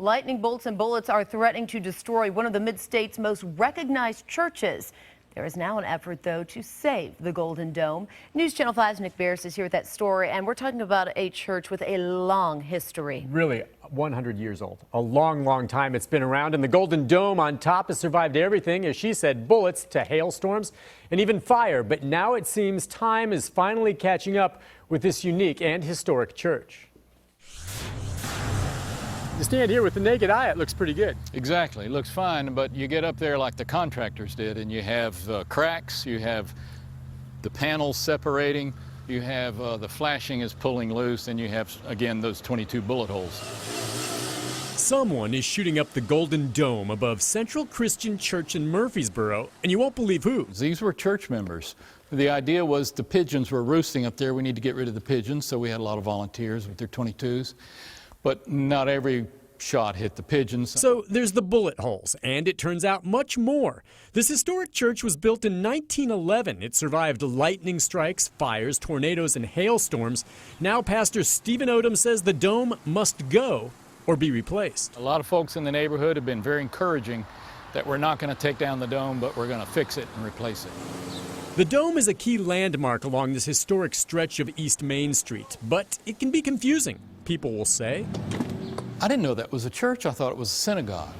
Lightning bolts and bullets are threatening to destroy one of the Mid-State's most recognized churches. There is now an effort, though, to save the Golden Dome. News Channel 5's Nick Bears is here with that story, and we're talking about a church with a long history. Really, 100 years old. A long, long time it's been around, and the Golden Dome on top has survived everything, as she said, bullets to hailstorms and even fire. But now it seems time is finally catching up with this unique and historic church. You stand here with the naked eye, it looks pretty good. Exactly, it looks fine, but you get up there like the contractors did, and you have cracks, you have the panels separating, you have the flashing is pulling loose, and you have, again, those 22 bullet holes. Someone is shooting up the Golden Dome above Central Christian Church in Murfreesboro, and you won't believe who. These were church members. The idea was the pigeons were roosting up there. We need to get rid of the pigeons, so we had a lot of volunteers with their 22s. But not every shot hit the pigeons. So there's the bullet holes, and it turns out much more. This historic church was built in 1911. It survived lightning strikes, fires, tornadoes, and hailstorms. Now Pastor Stephen Odom says the dome must go or be replaced. A lot of folks in the neighborhood have been very encouraging that we're not going to take down the dome, but we're going to fix it and replace it. The dome is a key landmark along this historic stretch of East Main Street, but it can be confusing, people will say. I didn't know that was a church. I thought it was a synagogue.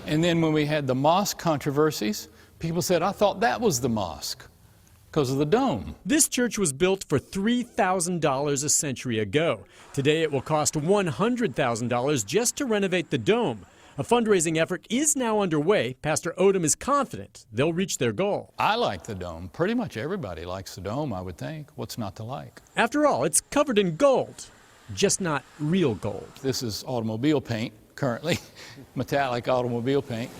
And then when we had the mosque controversies, people said, I thought that was the mosque because of the dome. This church was built for $3,000 a century ago. Today it will cost $100,000 just to renovate the dome. A fundraising effort is now underway. Pastor Odom is confident they'll reach their goal. I like the dome. Pretty much everybody likes the dome, I would think. What's not to like? After all, it's covered in gold, just not real gold. This is automobile paint currently, metallic automobile paint.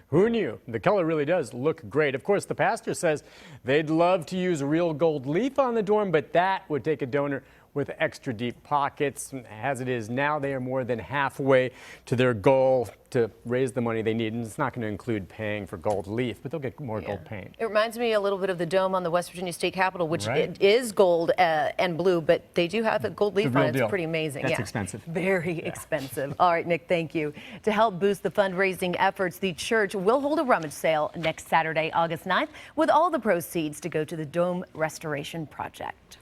Who knew? The color really does look great. Of course, the pastor says they'd love to use real gold leaf on the dome, but that would take a donor with extra deep pockets. As it is now, they are more than halfway to their goal to raise the money they need. And it's not going to include paying for gold leaf, but they'll get more gold paint. It reminds me a little bit of the dome on the West Virginia State Capitol, which Right. it is gold and blue, but they do have a gold leaf on it. It's pretty amazing. That's expensive. Very expensive. All right, Nick, thank you. To help boost the fundraising efforts, the church will hold a rummage sale next Saturday, August 9th, with all the proceeds to go to the Dome Restoration Project.